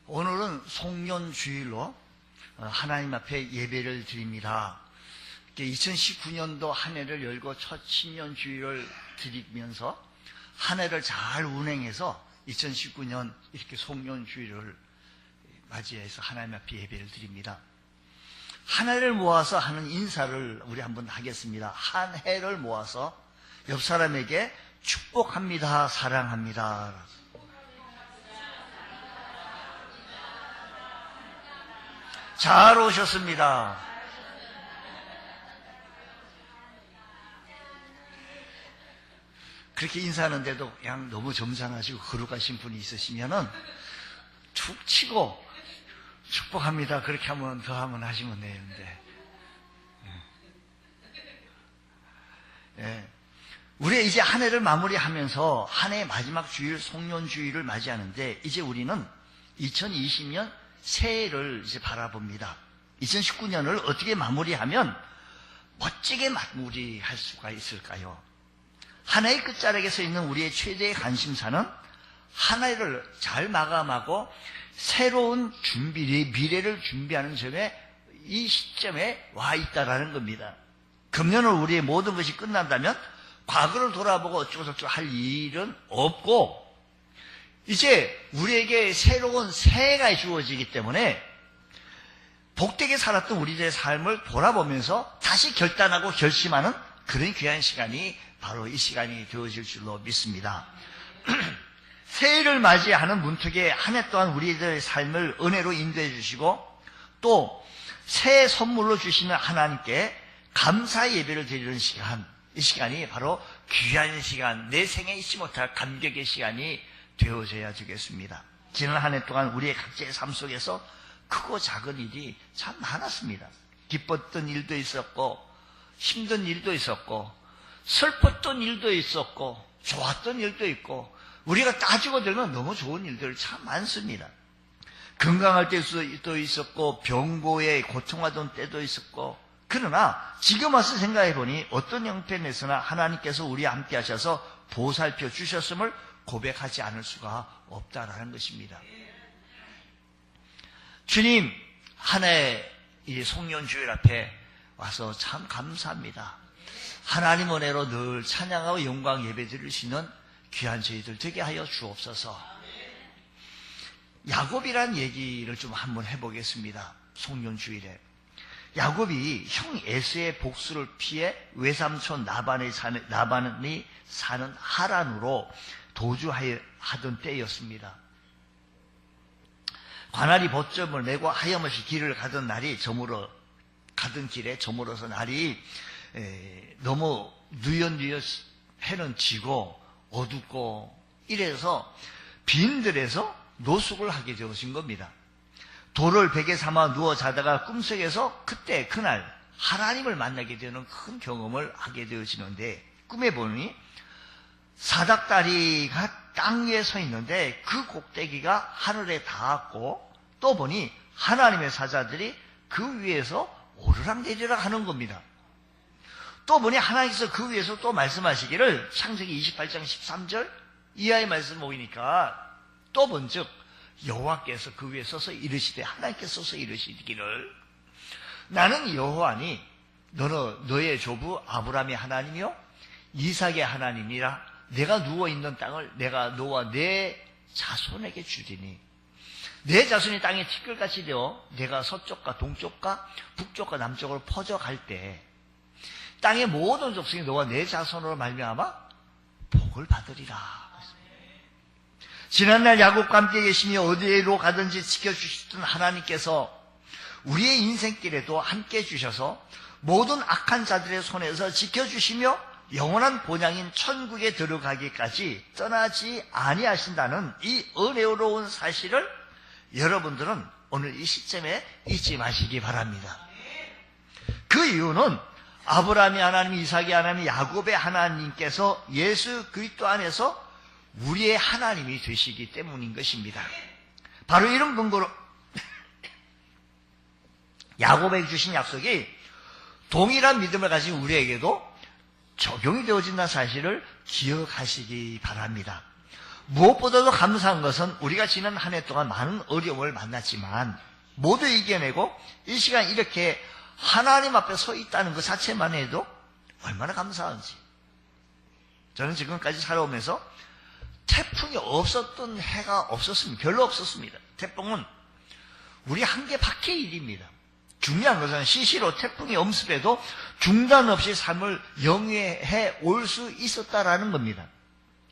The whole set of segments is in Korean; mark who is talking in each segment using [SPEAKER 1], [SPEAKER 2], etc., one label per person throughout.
[SPEAKER 1] 오늘은 송년주일로 하나님 앞에 예배를 드립니다. 2019년도 한 해를 열고 첫 신년주일을 드리면서 한 해를 잘 운행해서 2019년 이렇게 송년주일을 맞이해서 하나님 앞에 예배를 드립니다. 한 해를 모아서 하는 인사를 우리 한번 하겠습니다. 한 해를 모아서 옆 사람에게 축복합니다, 사랑합니다. 잘 오셨습니다. 그렇게 인사하는데도 그냥 너무 점잖으시고 거룩하신 분이 있으시면은 툭 치고 축복합니다. 그렇게 하면 더 한번 하시면 되는데. 예. 우리 이제 한 해를 마무리하면서 한 해의 마지막 주일, 송년주일을 맞이하는데, 이제 우리는 2020년 새해를 이제 바라봅니다. 2019년을 어떻게 마무리하면 멋지게 마무리할 수가 있을까요? 한 해의 끝자락에 서 있는 우리의 최대의 관심사는 한 해를 잘 마감하고 새로운 미래를 준비하는 점에 이 시점에 와 있다라는 겁니다. 금년을 우리의 모든 것이 끝난다면 과거를 돌아보고 어쩌고저쩌고 할 일은 없고, 이제 우리에게 새로운 새해가 주어지기 때문에 복되게 살았던 우리들의 삶을 돌아보면서 다시 결단하고 결심하는 그런 귀한 시간이 바로 이 시간이 되어질 줄로 믿습니다. 새해를 맞이하는 문턱에 한 해 동안 우리들의 삶을 은혜로 인도해 주시고, 또 새해 선물로 주시는 하나님께 감사의 예배를 드리는 시간, 이 시간이 바로 귀한 시간, 내 생에 잊지 못할 감격의 시간이 되어져야 되겠습니다. 지난 한 해 동안 우리의 각자의 삶 속에서 크고 작은 일이 참 많았습니다. 기뻤던 일도 있었고, 힘든 일도 있었고, 슬펐던 일도 있었고, 좋았던 일도 있고, 우리가 따지고 들면 너무 좋은 일들 참 많습니다. 건강할 때도 있었고, 병고에 고통하던 때도 있었고, 그러나 지금 와서 생각해 보니 어떤 형편에서나 하나님께서 우리와 함께 하셔서 보살펴 주셨음을 고백하지 않을 수가 없다라는 것입니다. 주님, 한 해 이 송년주일 앞에 와서 참 감사합니다. 하나님 은혜로 늘 찬양하고 영광 예배 드리시는 귀한 저희들 되게 하여 주옵소서. 야곱이란 얘기를 좀 한번 해보겠습니다. 송년주일에 야곱이 형 에서의 복수를 피해 외삼촌 나반이 사는 하란으로 도주하던 때였습니다. 관할이 보점을 내고 하염없이 길을 가던 길에 저물어서 날이 너무 누엿누엿 해는 지고 어둡고 이래서 빈들에서 노숙을 하게 되어진 겁니다. 돌을 베개 삼아 누워 자다가 꿈속에서 그날 하나님을 만나게 되는 큰 경험을 하게 되어지는데, 꿈에 보니 사닥다리가 땅 위에 서 있는데 그 꼭대기가 하늘에 닿았고, 또 보니 하나님의 사자들이 그 위에서 오르락내리락 하는 겁니다. 또 보니 하나님께서 그 위에서 또 말씀하시기를, 창세기 28장 13절 이하의 말씀 보이니까 또 본즉 여호와께서 그 위에 서서 이르시되, 하나님께서 서서 이르시기를, 나는 여호와니 너의 조부 아브라함의 하나님이요 이삭의 하나님이라. 내가 누워있는 땅을 내가 너와 내 자손에게 주리니, 내 자손이 땅에 티끌같이 되어 내가 서쪽과 동쪽과 북쪽과 남쪽으로 퍼져갈 때 땅의 모든 족속이 너와 내 자손으로 말미암아 복을 받으리라. 지난날 야곱과 함께 계시며 어디로 가든지 지켜주시던 하나님께서 우리의 인생길에도 함께 해주셔서 모든 악한 자들의 손에서 지켜주시며 영원한 본향인 천국에 들어가기까지 떠나지 아니하신다는 이 은혜로운 사실을 여러분들은 오늘 이 시점에 잊지 마시기 바랍니다. 그 이유는 아브라함의 하나님, 이삭의 하나님, 야곱의 하나님께서 예수 그리스도 안에서 우리의 하나님이 되시기 때문인 것입니다. 바로 이런 근거로 야곱에게 주신 약속이 동일한 믿음을 가진 우리에게도 적용이 되어진다는 사실을 기억하시기 바랍니다. 무엇보다도 감사한 것은 우리가 지난 한 해 동안 많은 어려움을 만났지만 모두 이겨내고 이 시간 이렇게 하나님 앞에 서 있다는 것 자체만 해도 얼마나 감사한지. 저는 지금까지 살아오면서 태풍이 없었던 해가 없었습니다. 별로 없었습니다. 태풍은 우리 한계 밖의 일입니다. 중요한 것은 시시로 태풍이 엄습해도 중단 없이 삶을 영위해 올 수 있었다라는 겁니다.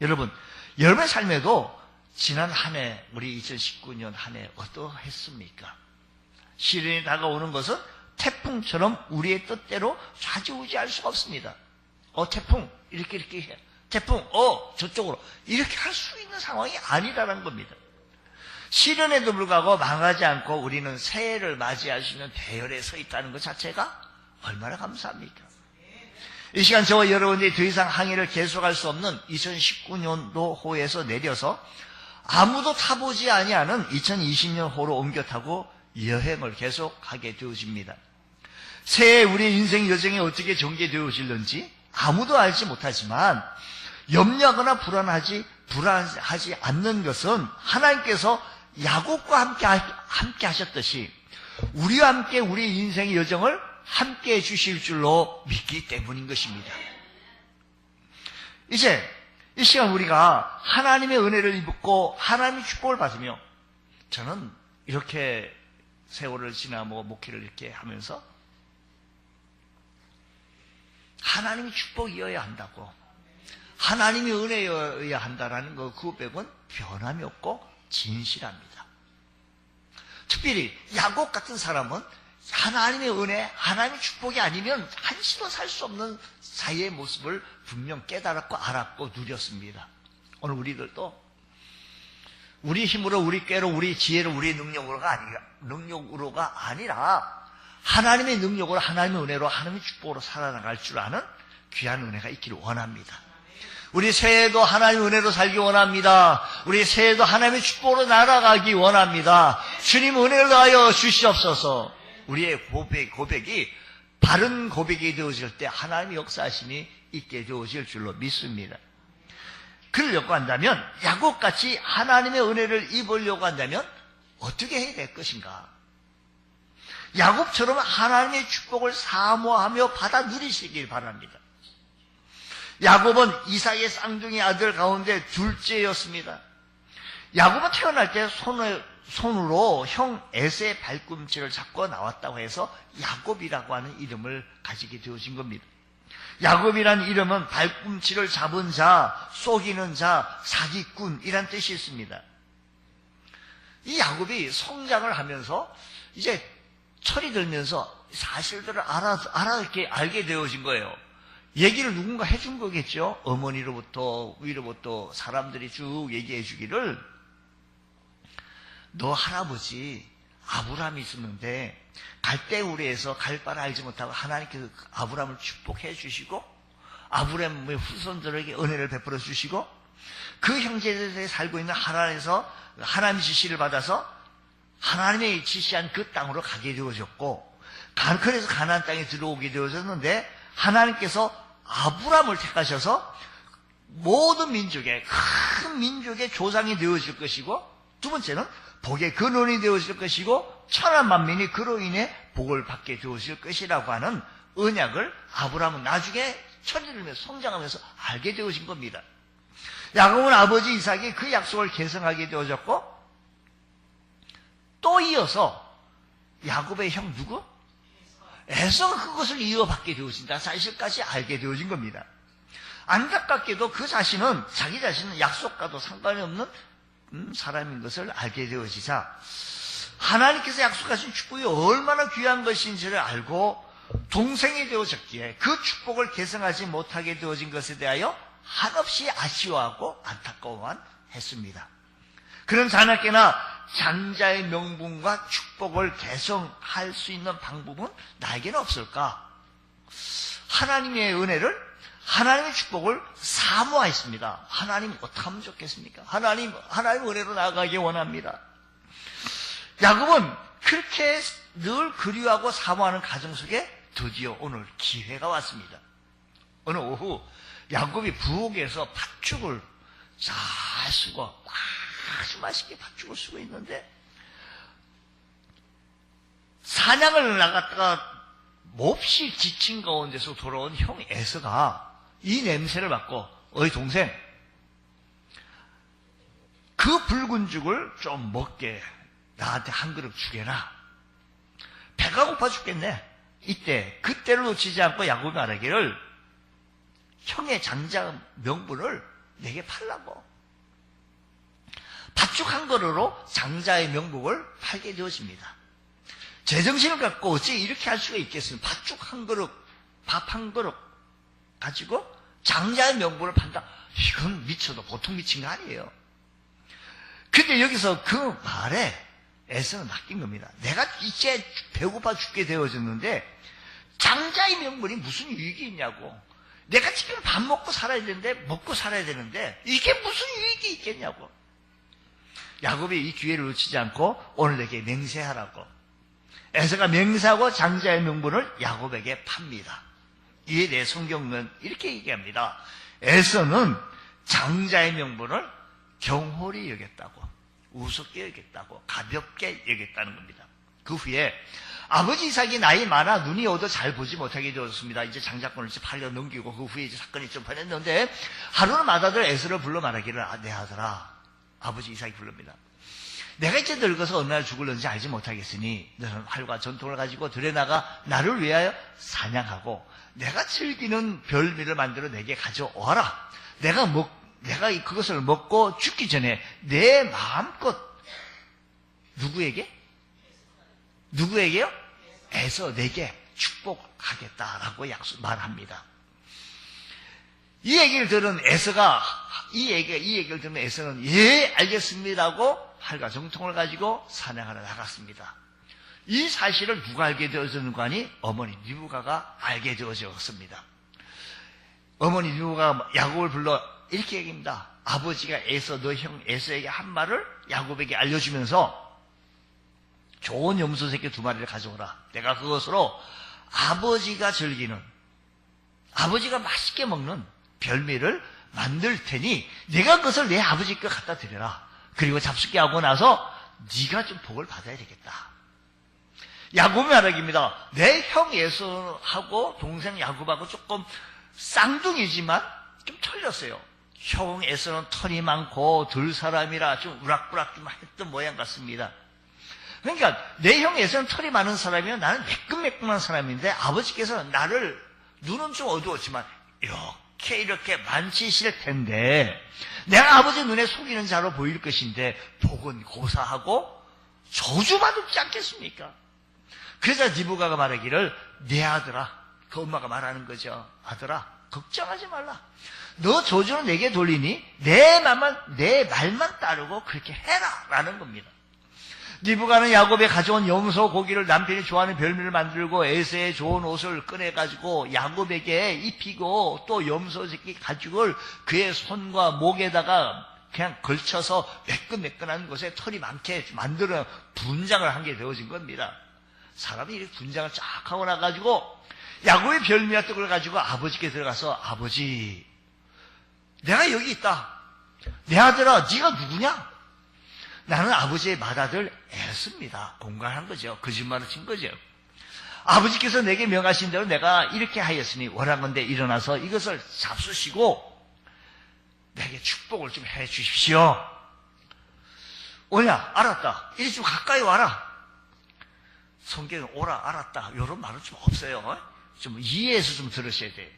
[SPEAKER 1] 여러분, 여러분의 삶에도 지난 한 해, 우리 2019년 한 해 어떠했습니까? 시련이 다가오는 것은 태풍처럼 우리의 뜻대로 좌지우지할 수가 없습니다. 태풍 이렇게 해. 태풍 저쪽으로 이렇게 할 수 있는 상황이 아니라는 겁니다. 시련에도 불구하고 망하지 않고 우리는 새해를 맞이할 수 있는 대열에 서 있다는 것 자체가 얼마나 감사합니까? 이 시간 저와 여러분들이 더 이상 항해를 계속할 수 없는 2019년도 호에서 내려서 아무도 타보지 아니하는 2020년 호로 옮겨 타고 여행을 계속하게 되어집니다. 새해 우리의 인생 여정이 어떻게 전개되어질는지 아무도 알지 못하지만 염려하거나 불안하지 않는 것은 하나님께서 야곱과 함께 하셨듯이 우리와 함께 우리 인생의 여정을 함께 해주실 줄로 믿기 때문인 것입니다. 이제 이 시간 우리가 하나님의 은혜를 입고 하나님의 축복을 받으며 저는 이렇게 세월을 지나 목회를 이렇게 하면서 하나님의 축복이어야 한다고, 하나님의 은혜여야 한다라는 그 고백은 변함이 없고 진실합니다. 특별히 야곱 같은 사람은 하나님의 은혜, 하나님의 축복이 아니면 한시도 살 수 없는 사이의 모습을 분명 깨달았고 알았고 누렸습니다. 오늘 우리들도 우리 힘으로, 우리 꾀로, 우리 지혜로, 우리 능력으로가 아니라 하나님의 능력으로, 하나님의 은혜로, 하나님의 축복으로 살아나갈 줄 아는 귀한 은혜가 있기를 원합니다. 우리 새해도 하나님의 은혜로 살기 원합니다. 우리 새해도 하나님의 축복으로 날아가기 원합니다. 주님 은혜를 더하여 주시옵소서. 우리의 고백이 바른 고백이 되어질 때 하나님의 역사하심이 있게 되어질 줄로 믿습니다. 그러려고 한다면, 야곱같이 하나님의 은혜를 입으려고 한다면 어떻게 해야 될 것인가? 야곱처럼 하나님의 축복을 사모하며 받아 누리시길 바랍니다. 야곱은 이삭의 쌍둥이 아들 가운데 둘째였습니다. 야곱은 태어날 때 손으로 형 에서의 발꿈치를 잡고 나왔다고 해서 야곱이라고 하는 이름을 가지게 되어진 겁니다. 야곱이라는 이름은 발꿈치를 잡은 자, 속이는 자, 사기꾼이란 뜻이 있습니다. 이 야곱이 성장을 하면서 이제 철이 들면서 사실들을 알게 되어진 거예요. 얘기를 누군가 해준 거겠죠. 어머니로부터 위로부터 사람들이 쭉 얘기해 주기를, 너 할아버지 아브라함이 있었는데 갈대우르에서 갈 바를 알지 못하고 하나님께서 아브라함을 축복해 주시고 아브라함의 후손들에게 은혜를 베풀어 주시고 그 형제들이 살고 있는 하란에서 하나님의 지시를 받아서 하나님의 지시한 그 땅으로 가게 되어졌고, 그래서 가나안 땅에 들어오게 되어졌는데 하나님께서 아브라함을 택하셔서 모든 민족의, 큰 민족의 조상이 되어질 것이고, 두 번째는 복의 근원이 되어질 것이고, 천한 만민이 그로 인해 복을 받게 되어질 것이라고 하는 언약을 아브라함은 나중에 철이 들면서 성장하면서 알게 되어진 겁니다. 야곱은 아버지 이삭이 그 약속을 계승하게 되어졌고, 또 이어서 야곱의 형 누구? 에서가 그것을 이어받게 되어진다 사실까지 알게 되어진 겁니다. 안타깝게도 그 자신은, 자기 자신은 약속과도 상관이 없는 사람인 것을 알게 되어지자 하나님께서 약속하신 축복이 얼마나 귀한 것인지를 알고 동생이 되어졌기에 그 축복을 계승하지 못하게 되어진 것에 대하여 한없이 아쉬워하고 안타까워만 했습니다. 그런 자나깨나 장자의 명분과 축복을 개성할 수 있는 방법은 나에게는 없을까? 하나님의 은혜를, 하나님의 축복을 사모하였습니다. 하나님 어떻게 하면 좋겠습니까? 하나님 은혜로 나아가기 원합니다. 야곱은 그렇게 늘 그리워하고 사모하는 가정 속에 드디어 오늘 기회가 왔습니다. 어느 오후 야곱이 부엌에서 팥죽을 잘 쓰고 아주 맛있게 팥죽을 쓰고 있는데 사냥을 나갔다가 몹시 지친 가운데서 돌아온 형 에서가 이 냄새를 맡고 어이 동생 그 붉은 죽을 좀 먹게 나한테 한 그릇 주게라. 배가 고파 죽겠네. 그때를 놓치지 않고 야곱이 말하기를 형의 장자 명분을 내게 팔라고. 팥죽 한 그릇으로 장자의 명분을 팔게 되어집니다. 제정신을 갖고 어찌 이렇게 할 수가 있겠습니까? 팥죽 한 그릇, 밥 한 그릇 가지고 장자의 명분을 판다. 이건 미쳐도 보통 미친 거 아니에요. 근데 여기서 그 말에 에서는 낚인 겁니다. 내가 이제 배고파 죽게 되어졌는데 장자의 명분이 무슨 유익이 있냐고. 내가 지금 밥 먹고 살아야 되는데 이게 무슨 유익이 있겠냐고. 야곱이 이 기회를 놓치지 않고 오늘 내게 맹세하라고. 에서가 맹세하고 장자의 명분을 야곱에게 팝니다. 이에 대해 성경은 이렇게 얘기합니다. 에서는 장자의 명분을 경홀히 여겼다고, 우습게 여겼다고, 가볍게 여겼다는 겁니다. 그 후에 아버지 이삭이 나이 많아 눈이 어두 잘 보지 못하게 되었습니다. 이제 장자권을 이제 팔려 넘기고 그 후에 이제 사건이 좀 변했는데 하루는 맏아들 에서를 불러 말하기를 내 아들아. 아버지 이삭이 부릅니다. 내가 이제 늙어서 어느 날 죽을는지 알지 못하겠으니 너는 활과 전통을 가지고 들에 나가 나를 위하여 사냥하고 내가 즐기는 별미를 만들어 내게 가져와라. 내가 그것을 먹고 죽기 전에 내 마음껏 누구에게요? 에서 내게 축복하겠다라고 말합니다. 이 얘기를 들은 에서가 이 얘기를 들은 에서는 예 알겠습니다고 활과 정통을 가지고 사냥하러 나갔습니다. 이 사실을 누가 알게 되어졌는가 하니 어머니 리브가가 알게 되어졌습니다. 어머니 리브가가 야곱을 불러 이렇게 얘기합니다. 아버지가 너 형 에서에게 한 말을 야곱에게 알려주면서 좋은 염소 새끼 2마리를 가져오라. 내가 그것으로 아버지가 맛있게 먹는 별미를 만들 테니 내가 그것을 내 아버지께 갖다 드려라. 그리고 잡숫게 하고 나서 네가 좀 복을 받아야 되겠다. 야곱의 말하기입니다. 내 형 에서하고 동생 야곱하고 조금 쌍둥이지만 좀 틀렸어요. 형 에서는 털이 많고 들 사람이라 좀 우락부락 좀 했던 모양 같습니다. 그러니까 내 형 에서는 털이 많은 사람이면 나는 매끈매끈한 사람인데 아버지께서는 나를 눈은 좀 어두웠지만 이렇게 만지실 텐데 내가 아버지 눈에 속이는 자로 보일 것인데 복은 고사하고 저주받지 않겠습니까? 그래서 리브가가 말하기를 내 아들아, 그 엄마가 말하는 거죠. 아들아 걱정하지 말라. 너 저주는 내게 돌리니 내 말만 따르고 그렇게 해라 라는 겁니다. 리브가는 야곱이 가져온 염소 고기를 남편이 좋아하는 별미를 만들고 에서의 좋은 옷을 꺼내가지고 야곱에게 입히고 또 염소 새끼 가죽을 그의 손과 목에다가 그냥 걸쳐서 매끈매끈한 곳에 털이 많게 만들어 분장을 한 게 되어진 겁니다. 사람이 이렇게 분장을 쫙 하고 나가지고 야곱의 별미와 떡을 가지고 아버지께 들어가서 아버지 내가 여기 있다. 내 아들아 네가 누구냐? 나는 아버지의 맏아들 에서입니다. 공갈한 거죠. 거짓말을 친 거죠. 아버지께서 내게 명하신 대로 내가 이렇게 하였으니 원하건대 일어나서 이것을 잡수시고 내게 축복을 좀 해 주십시오. 오냐? 알았다. 이리 좀 가까이 와라. 성경에 오라 알았다. 이런 말은 좀 없어요. 좀 이해해서 좀 들으셔야 돼요.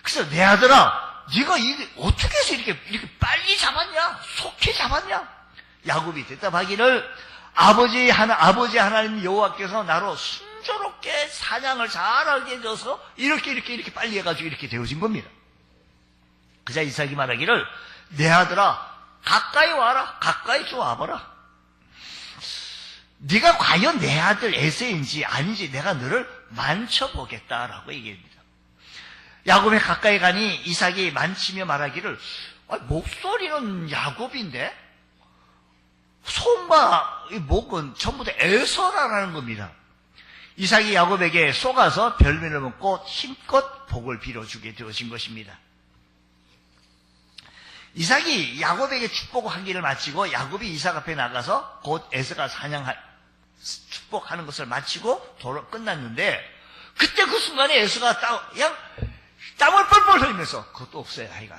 [SPEAKER 1] 그래서 내 아들아 네가 이게 어떻게 해서 이렇게 빨리 잡았냐? 속히 잡았냐? 야곱이 대답하기를 아버지 하나님 여호와께서 나로 순조롭게 사냥을 잘하게 해줘서 이렇게 빨리 해가지고 이렇게 되어진 겁니다. 그자 이삭이 말하기를 내 아들아 가까이 와라. 가까이 좀 와봐라. 네가 과연 내 아들 에서인지 아닌지 내가 너를 만져보겠다라고 얘기합니다. 야곱이 가까이 가니 이삭이 만지며 말하기를 목소리는 야곱인데 손과 목은 전부 다 에서라는 겁니다. 이삭이 야곱에게 속아서 별미를 먹고 힘껏 복을 빌어주게 되어진 것입니다. 이삭이 야곱에게 축복하기를 마치고 야곱이 이삭 앞에 나가서 곧 에서가 축복하는 것을 마치고 끝났는데 그때 그 순간에 에서가 그냥 땀을 뻘뻘 흘리면서 그것도 없어요. 아이가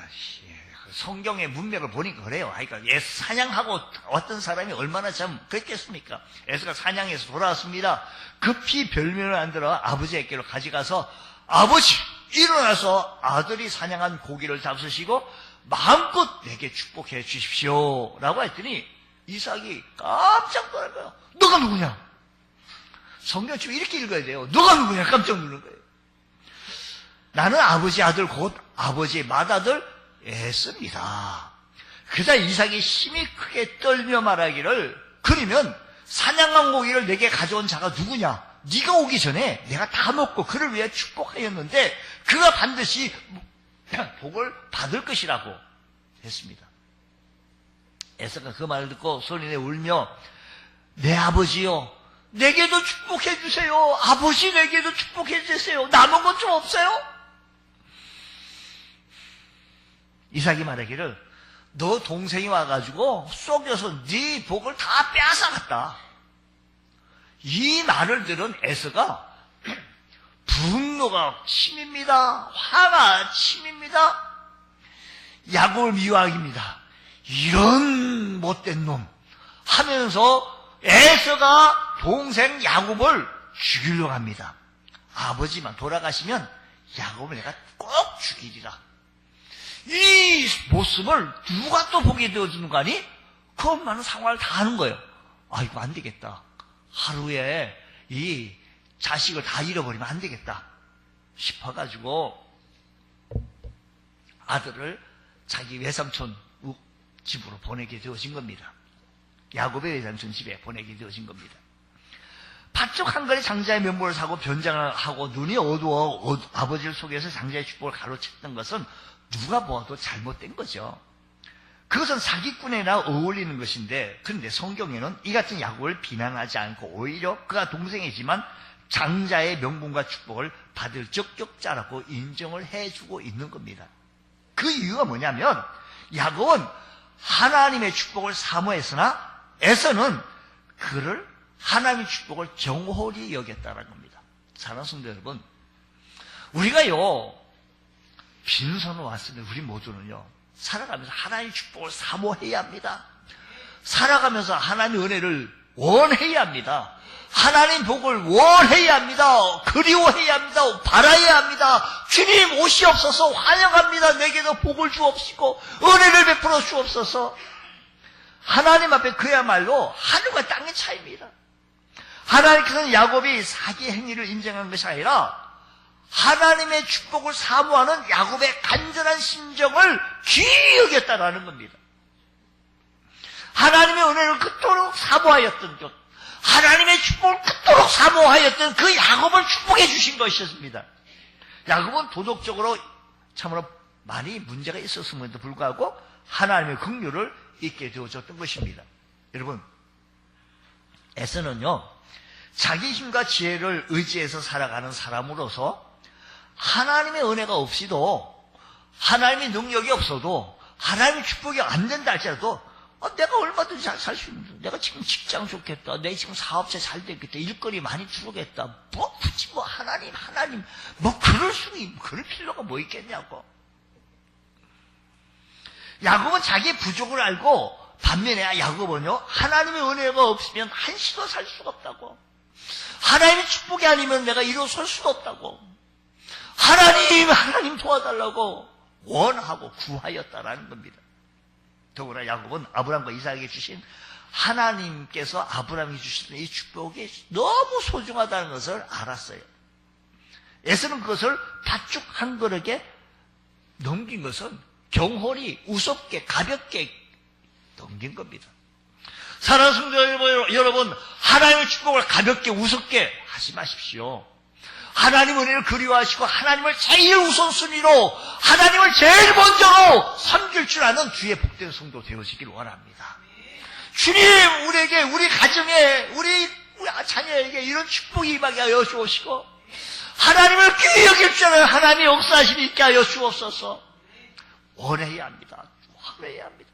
[SPEAKER 1] 성경의 문맥을 보니까 그래요. 아이가 사냥하고 왔던 사람이 얼마나 참 그랬겠습니까? 에서가 사냥해서 돌아왔습니다. 급히 별명을 만들어 아버지에게로 가져가서 아버지 일어나서 아들이 사냥한 고기를 잡수시고 마음껏 내게 축복해 주십시오 라고 했더니 이삭이 깜짝 놀란 거예요. 너가 누구냐? 성경 지금 이렇게 읽어야 돼요. 너가 누구냐? 깜짝 놀란 거예요. 나는 아버지 아들 곧 아버지의 맏아들 에서입니다. 그러자 이삭이 힘이 크게 떨며 말하기를 그러면 사냥한 고기를 내게 가져온 자가 누구냐? 네가 오기 전에 내가 다 먹고 그를 위해 축복하였는데 그가 반드시 복을 받을 것이라고 했습니다. 에서가 그 말을 듣고 소리내 울며 내 아버지요 내게도 축복해 주세요. 아버지 내게도 축복해 주세요. 남은 것 좀 없어요? 이삭이 말하기를 너 동생이 와가지고 속여서 네 복을 다 빼앗아갔다. 이 말을 들은 에서가 분노가 침입니다. 화가 침입니다. 야곱을 미워합니다. 이런 못된 놈 하면서 에서가 동생 야곱을 죽이려고 합니다. 아버지만 돌아가시면 야곱을 내가 꼭 죽이리라. 이 모습을 누가 또 보게 되어주는 거 아니? 그 엄마는 상황을 다 아는 거예요. 아 이거 안 되겠다. 하루에 이 자식을 다 잃어버리면 안 되겠다 싶어가지고 아들을 자기 외삼촌 집으로 보내게 되어진 겁니다. 야곱의 외삼촌 집에 보내게 되어진 겁니다. 팥죽 한 그릇 장자의 면모를 사고 변장을 하고 눈이 어두워 아버지를 속여서 장자의 축복을 가로챘던 것은 누가 보아도 잘못된 거죠. 그것은 사기꾼이나 어울리는 것인데 그런데 성경에는 이 같은 야곱을 비난하지 않고 오히려 그가 동생이지만 장자의 명분과 축복을 받을 적격자라고 인정을 해주고 있는 겁니다. 그 이유가 뭐냐면 야곱은 하나님의 축복을 사모했으나 에서는 그를 하나님의 축복을 정홀히 여겼다는 겁니다. 사랑하는 성도 여러분, 우리가요 빈손으로 왔으면 우리 모두는요 살아가면서 하나님의 축복을 사모해야 합니다. 살아가면서 하나님의 은혜를 원해야 합니다. 하나님 복을 원해야 합니다. 그리워해야 합니다. 바라야 합니다. 주님 오시옵소서. 환영합니다. 내게도 복을 주옵시고 은혜를 베풀어 주옵소서. 하나님 앞에 그야말로 하늘과 땅의 차이입니다. 하나님께서는 야곱이 사기 행위를 인정한 것이 아니라 하나님의 축복을 사모하는 야곱의 간절한 심정을 귀히 여겼다라는 겁니다. 하나님의 은혜를 그토록 사모하였던 것, 하나님의 축복을 그토록 사모하였던 그 야곱을 축복해 주신 것이었습니다. 야곱은 도덕적으로 참으로 많이 문제가 있었음에도 불구하고 하나님의 긍휼을 잊게 되어졌던 것입니다. 여러분, 에서는요 자기 힘과 지혜를 의지해서 살아가는 사람으로서 하나님의 은혜가 없이도 하나님의 능력이 없어도 하나님의 축복이 안 된다 할지라도 내가 얼마든지 잘 살 수 있는데 내가 지금 직장 좋겠다. 내 지금 사업체 잘 되겠다. 일거리 많이 줄어겠다. 뭐 굳이 뭐 하나님 뭐 그럴 수는 그럴 필요가 뭐 있겠냐고. 야곱은 자기의 부족을 알고 반면에 야곱은요 하나님의 은혜가 없으면 한시도 살 수가 없다고. 하나님의 축복이 아니면 내가 일어설 수가 없다고. 하나님 도와달라고 원하고 구하였다라는 겁니다. 더구나 야곱은 아브라함과 이삭에게 주신 하나님께서 아브라함에게 주신 이 축복이 너무 소중하다는 것을 알았어요. 에서는 그것을 팥죽 한 그릇에 넘긴 것은 경홀히 우습게 가볍게 넘긴 겁니다. 사랑하는 성도 여러분, 하나님의 축복을 가볍게 우습게 하지 마십시오. 하나님 은혜를 그리워하시고 하나님을 제일 우선순위로 하나님을 제일 먼저로 섬길 줄 아는 주의 복된 성도 되어지길 원합니다. 주님 우리에게 우리 가정에 우리 자녀에게 이런 축복이 임하게 하여 주옵시고 하나님을 귀히 여길 줄 아는 하나님의 역사하심이 있게 하여 주옵소서. 원해야 합니다. 참여해야 합니다.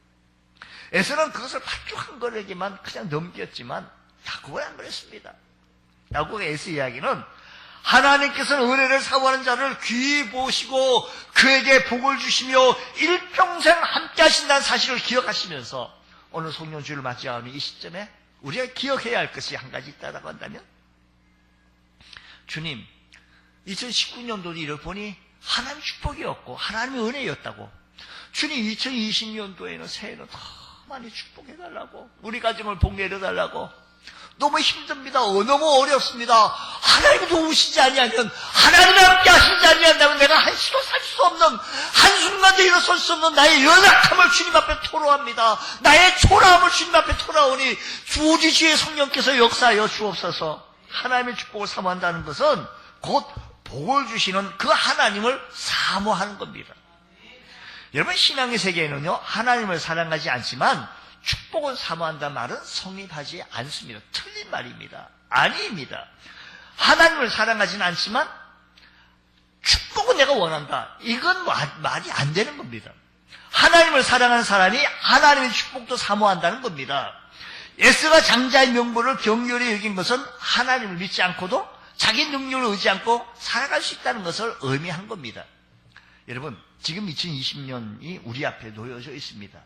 [SPEAKER 1] 에서는 그것을 파죽한 거에게만 그냥 넘겼지만 야곱은 안 그랬습니다. 야곱의 에서 이야기는 하나님께서는 은혜를 사모하는 자를 귀히 보시고 그에게 복을 주시며 일평생 함께 하신다는 사실을 기억하시면서 오늘 송년주를 맞이하는 이 시점에 우리가 기억해야 할 것이 한 가지 있다고 한다면, 주님 2019년도를 이렇게 보니 하나님 축복이었고 하나님의 은혜였다고, 주님 2020년도에는 새해는 더 많이 축복해달라고, 우리 가정을 복내려달라고, 너무 힘듭니다. 너무 어렵습니다. 하나님이 도우시지 아니하면, 하나님이 함께 하시지 아니한다면 내가 한시도 살 수 없는, 한순간도 일어설 수 없는 나의 연약함을 주님 앞에 토로합니다. 나의 초라함을 주님 앞에 토로하오니 우리 주의 성령께서 역사하여 주옵소서. 하나님의 축복을 사모한다는 것은 곧 복을 주시는 그 하나님을 사모하는 겁니다. 여러분, 신앙의 세계에는요, 하나님을 사랑하지 않지만 축복을 사모한다는 말은 성립하지 않습니다. 틀린 말입니다. 아닙니다. 하나님을 사랑하지는 않지만 축복은 내가 원한다. 이건 말이 안 되는 겁니다. 하나님을 사랑하는 사람이 하나님의 축복도 사모한다는 겁니다. 에스가 장자의 명분을 경멸히 여긴 것은 하나님을 믿지 않고도 자기 능력을 의지 않고 살아갈 수 있다는 것을 의미한 겁니다. 여러분, 지금 2020년이 우리 앞에 놓여져 있습니다.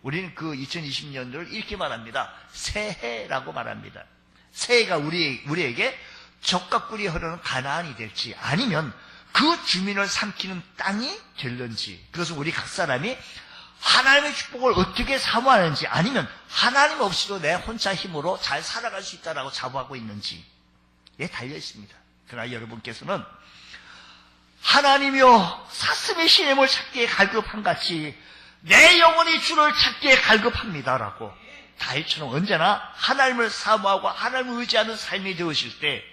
[SPEAKER 1] 우리는 그 2020년도를 이렇게 말합니다. 새해라고 말합니다. 새해가 우리에게 젖과 꿀이 흐르는 가나안이 될지, 아니면 그 주민을 삼키는 땅이 될는지, 그것은 우리 각 사람이 하나님의 축복을 어떻게 사모하는지, 아니면 하나님 없이도 내 혼자 힘으로 잘 살아갈 수 있다라고 자부하고 있는지에 달려 있습니다. 그러나 여러분께서는 하나님이여 사슴의 시냇을 찾기에 갈급한 같이 내 영혼이 주를 찾기에 갈급합니다라고, 다윗처럼 언제나 하나님을 사모하고 하나님을 의지하는 삶이 되으실 때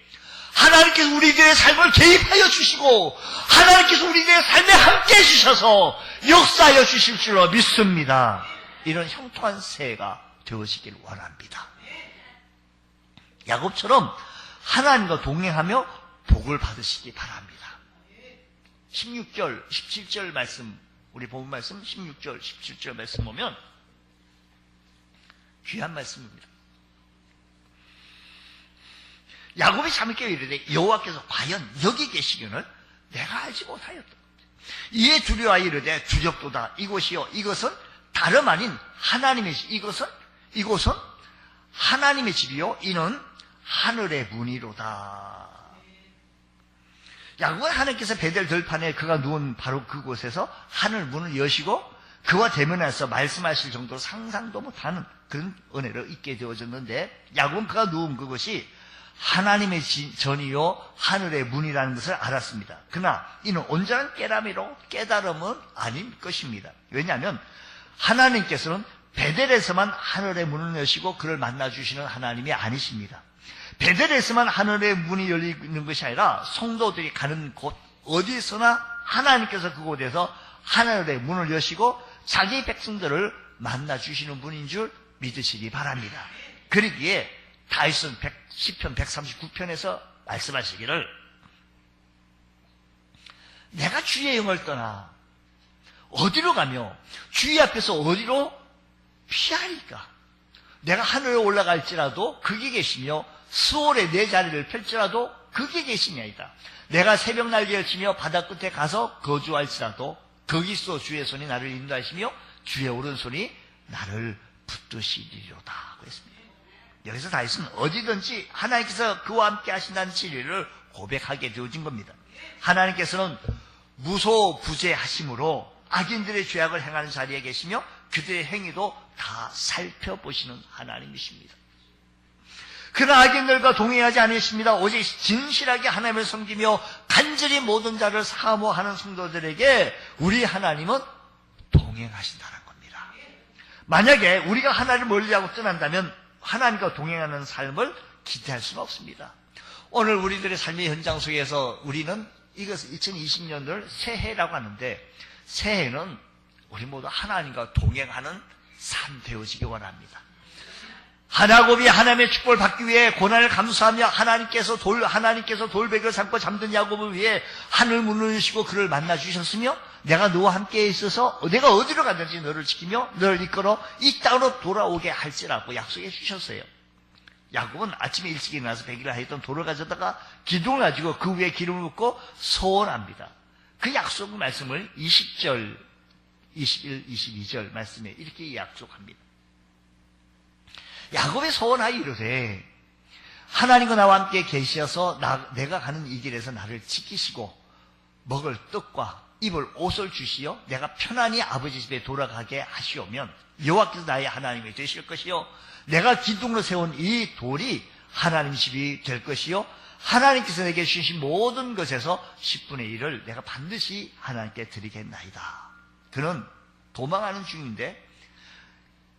[SPEAKER 1] 하나님께서 우리들의 삶을 개입하여 주시고 하나님께서 우리들의 삶에 함께 해주셔서 역사하여 주실 줄로 믿습니다. 이런 형통한 새해가 되어지길 원합니다. 야곱처럼 하나님과 동행하며 복을 받으시기 바랍니다. 16절, 17절 말씀, 우리 본문 말씀 16절, 17절 말씀 보면 귀한 말씀입니다. 야곱이 잠을 깨어 이르되 여호와께서 과연 여기 계시기를 내가 알지 못하였다. 이에 두려워하여 이르되 두렵도다. 이곳이요, 이것은 다름 아닌 하나님의 집, 이곳은 하나님의 집이요, 이는 하늘의 문이로다. 야곱은 하나님께서 베델 들판에 그가 누운 바로 그곳에서 하늘 문을 여시고 그와 대면해서 말씀하실 정도로 상상도 못하는 그런 은혜를 잊게 되어졌는데, 야곱은 그가 누운 그것이 하나님의 전이요 하늘의 문이라는 것을 알았습니다. 그러나 이는 온전한 깨달음은 아닌 것입니다. 왜냐하면 하나님께서는 베델에서만 하늘의 문을 여시고 그를 만나주시는 하나님이 아니십니다. 베델에서만 하늘의 문이 열리는 것이 아니라 성도들이 가는 곳 어디서나 하나님께서 그곳에서 하늘의 문을 여시고 자기 백성들을 만나주시는 분인 줄 믿으시기 바랍니다. 그러기에 다윗은 시편 139편에서 말씀하시기를 내가 주의 영을 떠나 어디로 가며 주의 앞에서 어디로 피하리까? 내가 하늘에 올라갈지라도 거기 계시며 수월에 내 자리를 펼지라도 거기 계시냐이다. 내가 새벽 날개를 치며 바다 끝에 가서 거주할지라도 거기서 주의 손이 나를 인도하시며 주의 오른손이 나를 붙드시리로다 하고 했습니다. 여기서 다윗은 어디든지 하나님께서 그와 함께 하신다는 진리를 고백하게 되어진 겁니다. 하나님께서는 무소부재하심으로 악인들의 죄악을 행하는 자리에 계시며 그들의 행위도 다 살펴보시는 하나님이십니다. 그러나 악인들과 동행하지 않으십니다. 오직 진실하게 하나님을 섬기며 간절히 모든 자를 사모하는 성도들에게 우리 하나님은 동행하신다는 겁니다. 만약에 우리가 하나님을 멀리하고 떠난다면 하나님과 동행하는 삶을 기대할 수는 없습니다. 오늘 우리들의 삶의 현장 속에서 우리는 이것을 2020년을 새해라고 하는데, 새해는 우리 모두 하나님과 동행하는 삶 되어지기 원합니다. 야곱이 하나님의 축복을 받기 위해 고난을 감수하며 하나님께서 돌베개를 삼고 잠든 야곱을 위해 하늘 문을 여시고 그를 만나 주셨으며 내가 너와 함께 있어서 내가 어디로 가든지 너를 지키며 너를 이끌어 이 땅으로 돌아오게 할지라고 약속해 주셨어요. 야곱은 아침에 일찍 일어나서 100일을 하였던 돌을 가져다가 기둥을 가지고 그 위에 기름을 붓고 소원합니다. 그 약속 말씀을 20절, 21, 22절 말씀에 이렇게 약속합니다. 야곱의 소원하여 이르되 하나님과 나와 함께 계시어서 내가 가는 이 길에서 나를 지키시고 먹을 떡과 입을 옷을 주시어 내가 편안히 아버지 집에 돌아가게 하시오면 여호와께서 나의 하나님이 되실 것이요 내가 기둥으로 세운 이 돌이 하나님 집이 될 것이요 하나님께서 내게 주신 모든 것에서 10분의 1을 내가 반드시 하나님께 드리겠나이다. 그는 도망하는 중인데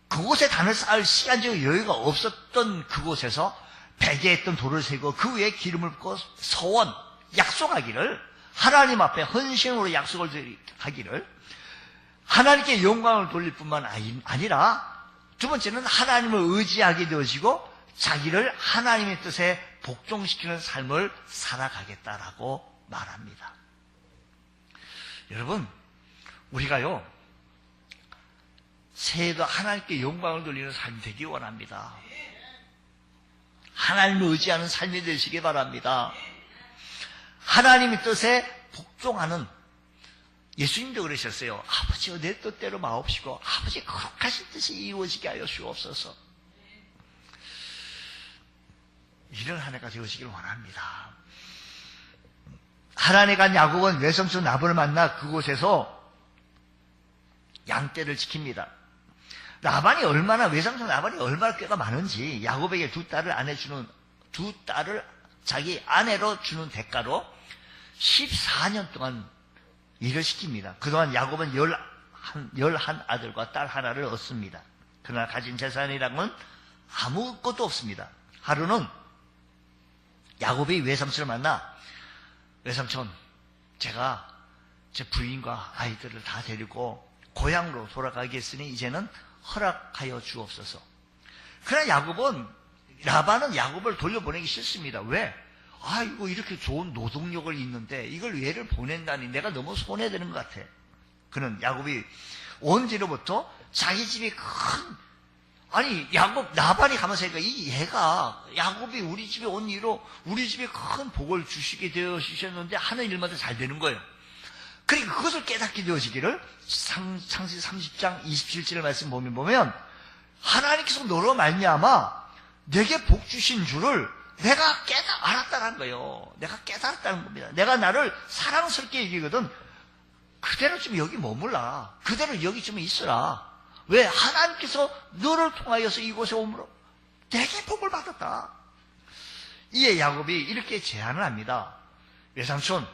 [SPEAKER 1] 그곳에 단을 쌓을 시간적 여유가 없었던 그곳에서 베개에 있던 돌을 세고 그 위에 기름을 붓고 서원, 약속하기를 하나님 앞에 헌신으로 약속을 하기를 하나님께 영광을 돌릴 뿐만 아니라 두 번째는 하나님을 의지하게 되어지고 자기를 하나님의 뜻에 복종시키는 삶을 살아가겠다라고 말합니다. 여러분, 우리가요 새해도 하나님께 영광을 돌리는 삶이 되기 원합니다. 하나님을 의지하는 삶이 되시기 바랍니다. 하나님의 뜻에 복종하는, 예수님도 그러셨어요. 아버지여 내 뜻대로 마옵시고 아버지의 거룩하신 뜻이 이루어지게 하여 주옵소서. 이런 한 해가 되어지길 원합니다. 하란에 간 야곱은 외삼촌 라반을 만나 그곳에서 양떼를 지킵니다. 외삼촌 라반이 얼마나 꾀가 많은지 야곱에게 두 딸을 자기 아내로 주는 대가로 14년 동안 일을 시킵니다. 그동안 야곱은 11 아들과 딸 하나를 얻습니다. 그러나 가진 재산이라고는 아무것도 없습니다. 하루는 야곱이 외삼촌을 만나 외삼촌, 제가 제 부인과 아이들을 다 데리고 고향으로 돌아가겠으니 이제는 허락하여 주옵소서. 그러나 라반은 야곱을 돌려보내기 싫습니다. 왜? 아이고 이렇게 좋은 노동력을 있는데 이걸 얘를 보낸다니 내가 너무 손해되는 것 같아. 그는 야곱이 온 뒤로부터 자기 집이 라반이 가면서 얘가 야곱이 우리 집에 온 이후로 우리 집에 큰 복을 주시게 되어 주셨는데 하는 일마다 잘 되는 거예요. 그러니까 그것을 깨닫게 되어지기를 창세기 30장 27절 말씀 보면 하나님께서 너로 말미암아 내게 복 주신 줄을 내가 알았다는 거예요. 내가 깨달았다는 겁니다. 내가 나를 사랑스럽게 얘기거든. 그대로 좀 여기 머물라. 그대로 여기 좀 있으라. 왜? 하나님께서 너를 통하여서 이곳에 오므로 내게 복을 받았다. 이에 야곱이 이렇게 제안을 합니다. 외삼촌,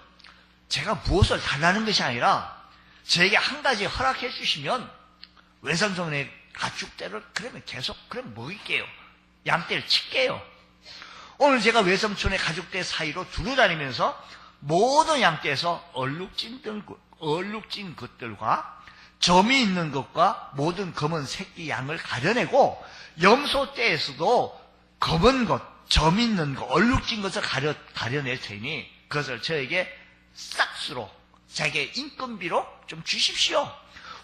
[SPEAKER 1] 제가 무엇을 달라는 것이 아니라 저에게 한 가지 허락해 주시면 외삼촌의 가축떼를 그럼 먹일게요. 양떼를 칠게요. 오늘 제가 외삼촌의 가족대 사이로 두루다니면서 모든 양떼에서 얼룩진 것들과 점이 있는 것과 모든 검은 새끼 양을 가려내고 염소떼에서도 검은 것, 점 있는 것, 얼룩진 것을 가려낼 테니 그것을 저에게 싹수로 자기의 인건비로 좀 주십시오.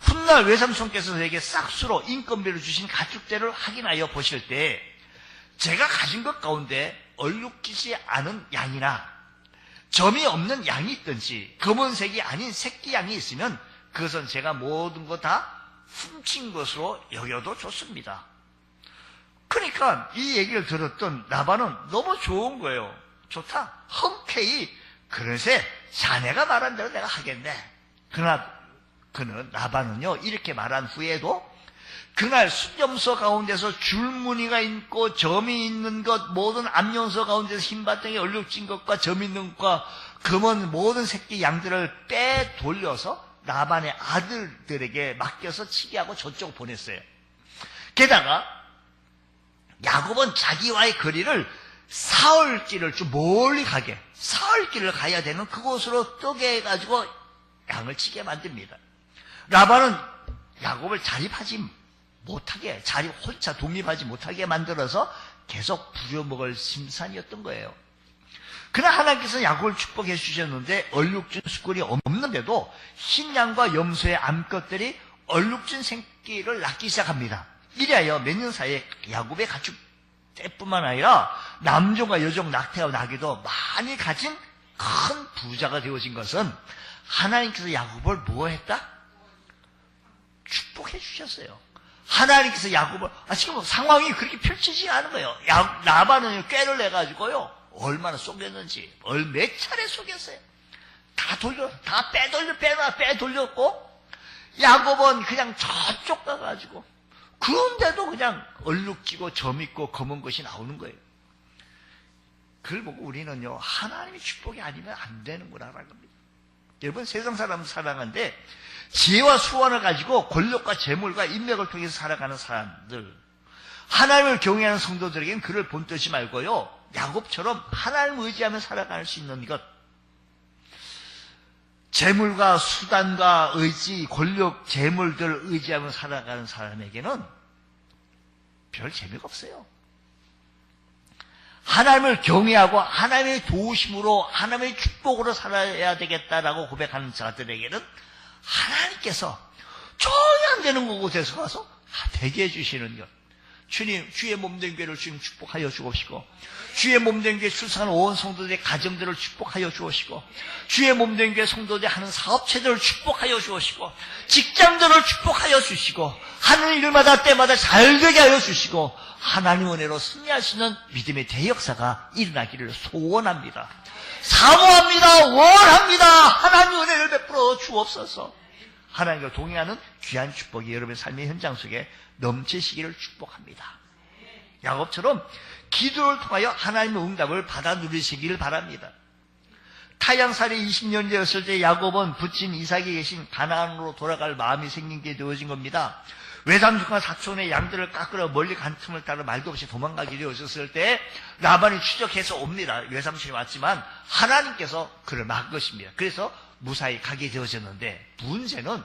[SPEAKER 1] 훗날 외삼촌께서 저에게 싹수로 인건비로 주신 가축대를 확인하여 보실 때 제가 가진 것 가운데 얼룩지지 않은 양이나 점이 없는 양이 있든지 검은색이 아닌 새끼 양이 있으면 그것은 제가 모든 거 다 훔친 것으로 여겨도 좋습니다. 그러니까 이 얘기를 들었던 라반은 너무 좋은 거예요. 좋다. 흔쾌히 그릇에 자네가 말한 대로 내가 하겠네. 그러나 라반은요 이렇게 말한 후에도 그날 숫염소 가운데서 줄무늬가 있고 점이 있는 것, 모든 암염소 가운데서 흰바탕에 얼룩진 것과 점 있는 것과 검은 모든 새끼 양들을 빼돌려서 라반의 아들들에게 맡겨서 치게 하고 저쪽 보냈어요. 게다가 야곱은 자기와의 거리를 사흘길을 좀 멀리 가게, 사흘길을 가야 되는 그곳으로 뜨게 해가지고 양을 치게 만듭니다. 라반은 야곱을 독립하지 못하게 만들어서 계속 부려먹을 심산이었던 거예요. 그러나 하나님께서 야곱을 축복해 주셨는데 얼룩진 수꾼이 없는데도 흰 양과 염소의 암컷들이 얼룩진 새끼를 낳기 시작합니다. 이래야 몇 년 사이에 야곱의 가축 때뿐만 아니라 남종과 여종 낙태가 나기도 많이 가진 큰 부자가 되어진 것은 하나님께서 야곱을 뭐 했다? 축복해 주셨어요. 하나님께서 야곱을, 지금 상황이 그렇게 펼치지 않은 거예요. 라반은 꾀를 내가지고요, 얼마나 속였는지, 몇 차례 속였어요. 다 빼돌렸고, 야곱은 그냥 저쪽 가가지고, 그런데도 그냥 얼룩지고 점있고 검은 것이 나오는 거예요. 그걸 보고 우리는요, 하나님의 축복이 아니면 안 되는구나라는 겁니다. 여러분, 세상 사람은 살아가는데, 지혜와 수완을 가지고 권력과 재물과 인맥을 통해서 살아가는 사람들, 하나님을 경외하는 성도들에게는 그를 본떠지 말고요, 야곱처럼 하나님을 의지하며 살아갈 수 있는 것, 재물과 수단과 의지, 권력, 재물들을 의지하며 살아가는 사람에게는 별 재미가 없어요. 하나님을 경외하고 하나님의 도우심으로 하나님의 축복으로 살아야 되겠다라고 고백하는 자들에게는 하나님께서 전혀 안 되는 곳에서 가서 되게 해주시는 것. 주님, 주의 몸된 교회를 주님 축복하여 주옵시고, 주의 몸된 교회 출산하는 온 성도들의 가정들을 축복하여 주옵시고, 주의 몸된 교회 성도들이 하는 사업체들을 축복하여 주옵시고, 직장들을 축복하여 주시고, 하는 일마다 때마다 잘되게 하여 주시고, 하나님 은혜로 승리하시는 믿음의 대역사가 일어나기를 소원합니다. 사모합니다. 원합니다. 하나님 은혜를 베풀어 주옵소서. 하나님과 동행하는 귀한 축복이 여러분의 삶의 현장 속에 넘치시기를 축복합니다. 야곱처럼 기도를 통하여 하나님의 응답을 받아 누리시기를 바랍니다. 타향살이 20년 되었을 때 야곱은 부친 이삭이 계신 가나안으로 돌아갈 마음이 생긴 게 되어진 겁니다. 외삼촌과 사촌의 양들을 깎으러 멀리 간 틈을 따라 말도 없이 도망가게 되었을 때 라반이 추적해서 옵니다. 외삼촌이 왔지만 하나님께서 그를 막은 것입니다. 그래서 무사히 가게 되어졌는데, 문제는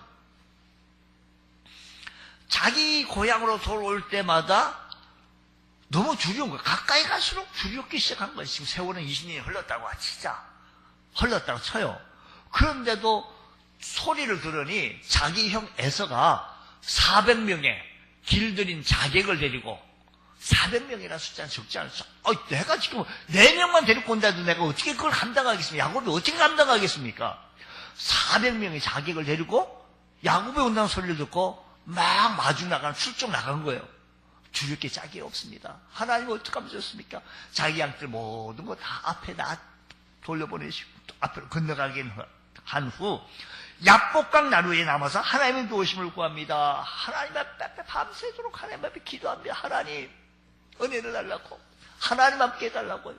[SPEAKER 1] 자기 고향으로 돌아올 때마다 너무 두려운 거예요. 가까이 갈수록 두렵기 시작한 거예요. 지금 세월은 20년이 흘렀다고, 진짜 흘렀다고 쳐요. 그런데도 소리를 들으니 자기 형 에서가 400명의 길들인 자객을 데리고, 400명이라는 숫자는 적지 않죠. 내가 지금 4명만 데리고 온다도 내가 어떻게 그걸 감당하겠습니까? 야곱이 어떻게 감당하겠습니까? 400명의 자객을 데리고 야곱이 온다는 소리를 듣고 막 마중 나가는, 출정 나간 거예요. 두려울 게 짝이 없습니다. 하나님은 어떻게 하면 좋습니까? 자기 양들 모든 거 다 앞에 다 돌려보내시고 앞으로 건너가게 한 후 야복강 나루에 남아서 하나님의 도우심을 구합니다. 하나님 앞에 밤새도록 하나님 앞에 기도합니다. 하나님 은혜를 달라고, 하나님 함께 해달라고요.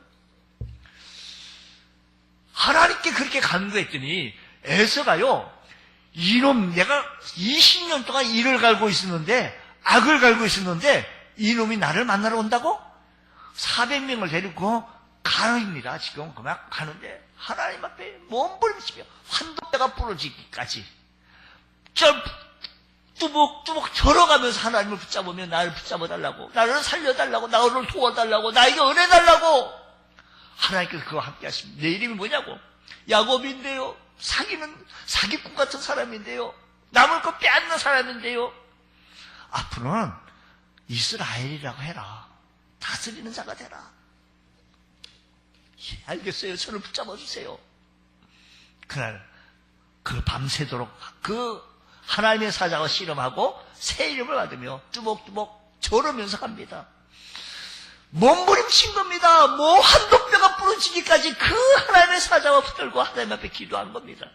[SPEAKER 1] 하나님께 그렇게 간구했더니 에서가요, 이놈, 내가 20년 동안 이를 갈고 있었는데, 악을 갈고 있었는데 이놈이 나를 만나러 온다고? 400명을 데리고 가입니다. 지금 그만 가는데 하나님 앞에 몸부림치며 환도뼈가 부러지기까지 뚜벅뚜벅 절어가면서 하나님을 붙잡으며 나를 붙잡아달라고, 나를 살려달라고, 나를 도와달라고, 나에게 은혜 달라고. 하나님께서 그와 함께 하십니다. 내 이름이 뭐냐고? 야곱인데요, 사기꾼 같은 사람인데요, 남을 거 빼앗는 사람인데요, 앞으로는 이스라엘이라고 해라. 다스리는 자가 되라. 예, 알겠어요. 저를 붙잡아 주세요. 그날 그 밤새도록 그 하나님의 사자와 씨름하고 새 이름을 받으며 뚜벅뚜벅 절으면서 갑니다. 몸부림친 겁니다. 한도뼈가 부러지기까지 그 하나님의 사자와 붙들고 하나님 앞에 기도한 겁니다.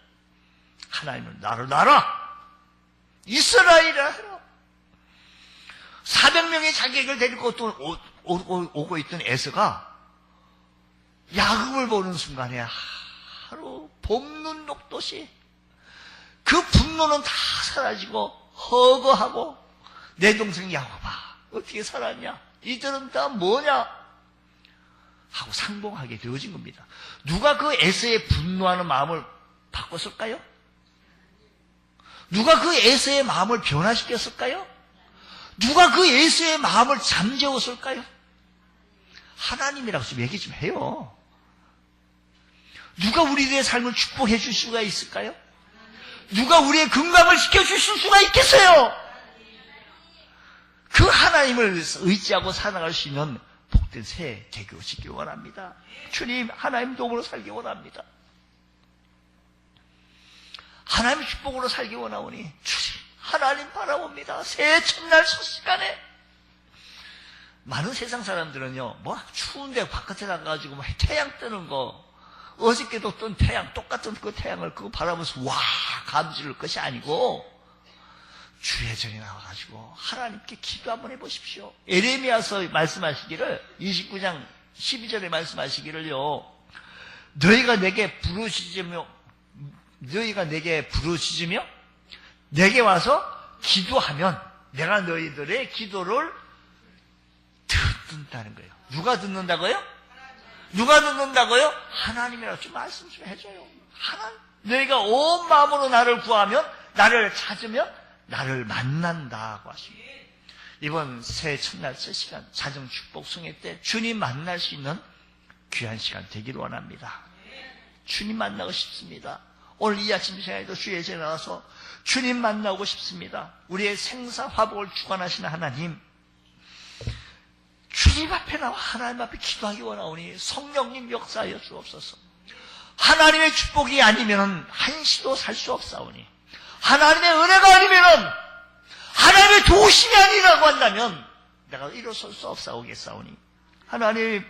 [SPEAKER 1] 하나님은 나를 놔라, 이스라엘이라 해라. 400명의 자객을 데리고 또 오고 있던 에서가 야곱을 보는 순간에 하루 봄눈 녹듯이 그 분노는 다 사라지고 허거하고, 내 동생 야곱아 어떻게 살았냐, 이들은 다 뭐냐 하고 상봉하게 되어진 겁니다. 누가 그 에서의 분노하는 마음을 바꿨을까요? 누가 그 에서의 마음을 변화시켰을까요? 누가 그 에서의 마음을 잠재웠을까요? 하나님이라고 좀 얘기 좀 해요. 누가 우리의 삶을 축복해 줄 수가 있을까요? 누가 우리의 건강을 지켜주실 수가 있겠어요? 그 하나님을 의지하고 살아갈 수 있는 복된 새해 되게 오시길 원합니다. 주님, 하나님 도움으로 살기 원합니다. 하나님 축복으로 살기 원하오니 주님, 하나님 바라봅니다. 새해 첫날 첫 시간에 많은 세상 사람들은요, 뭐 추운데 바깥에 나가가지고 뭐 태양 뜨는 거, 어저께도 뜬 태양, 똑같은 그 태양을 그거 바라보면서 와 감지를 것이 아니고 주의 전에 나와가지고 하나님께 기도 한번 해보십시오. 에레미야서 말씀하시기를 29장 12절에 말씀하시기를요, 너희가 내게 부르짖으며 내게 와서 기도하면 내가 너희들의 기도를 듣는다는 거예요. 누가 듣는다고요? 누가 듣는다고요? 하나님이라고 좀 말씀 좀 해줘요. 너희가 온 마음으로 나를 구하면, 나를 찾으면 나를 만난다고 하십니다. 이번 새해 첫날 첫 시간 자정 축복 성회 때 주님 만날 수 있는 귀한 시간 되기를 원합니다. 주님 만나고 싶습니다. 오늘 이 아침 시간에도 주의 전에 나와서 주님 만나고 싶습니다. 우리의 생사 화복을 주관하시는 하나님, 주님 앞에 나와 하나님 앞에 기도하기 원하오니 성령님 역사하여 주옵소서. 하나님의 축복이 아니면 한시도 살 수 없사오니, 하나님의 은혜가 아니면, 하나님의 도우심이 아니라고 한다면 내가 일어설 수 없사오겠사오니, 하나님,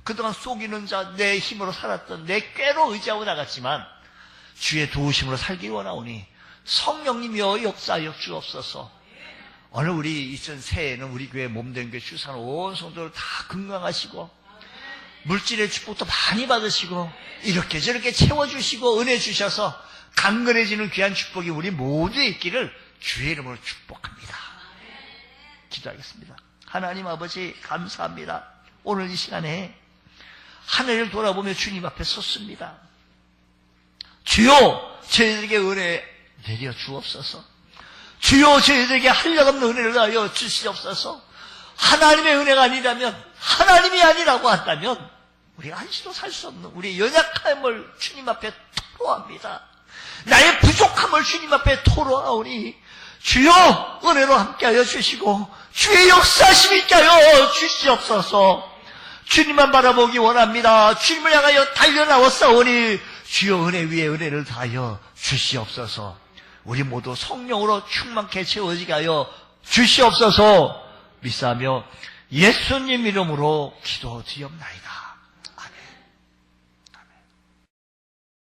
[SPEAKER 1] 그동안 속이는 자, 내 힘으로 살았던 내 꾀로 의지하고 나갔지만 주의 도우심으로 살기 원하오니 성령님이여 역사하여 주옵소서. 오늘 우리 이전 새해에는 우리 교회 몸된 교회 주산 온 성도들 다 건강하시고 물질의 축복도 많이 받으시고 이렇게 저렇게 채워주시고 은혜 주셔서 강건해지는 귀한 축복이 우리 모두에 있기를 주의 이름으로 축복합니다. 기도하겠습니다. 하나님 아버지 감사합니다. 오늘 이 시간에 하늘을 돌아보며 주님 앞에 섰습니다. 주여 저희들에게 은혜 내려 주옵소서. 주여 저희들에게 한량없는 은혜를 하여 주시옵소서. 하나님의 은혜가 아니라면, 하나님이 아니라고 한다면 우리가 한시도 살 수 없는 우리의 연약함을 주님 앞에 토로합니다. 나의 부족함을 주님 앞에 토로하오니 주여 은혜로 함께하여 주시고 주의 역사심 있게 하여 주시옵소서. 주님만 바라보기 원합니다. 주님을 향하여 달려나왔사오니 주여 은혜 위에 은혜를 다하여 주시옵소서. 우리 모두 성령으로 충만케 채워지게 하여 주시옵소서. 믿사하며 예수님 이름으로 기도드리옵나이다.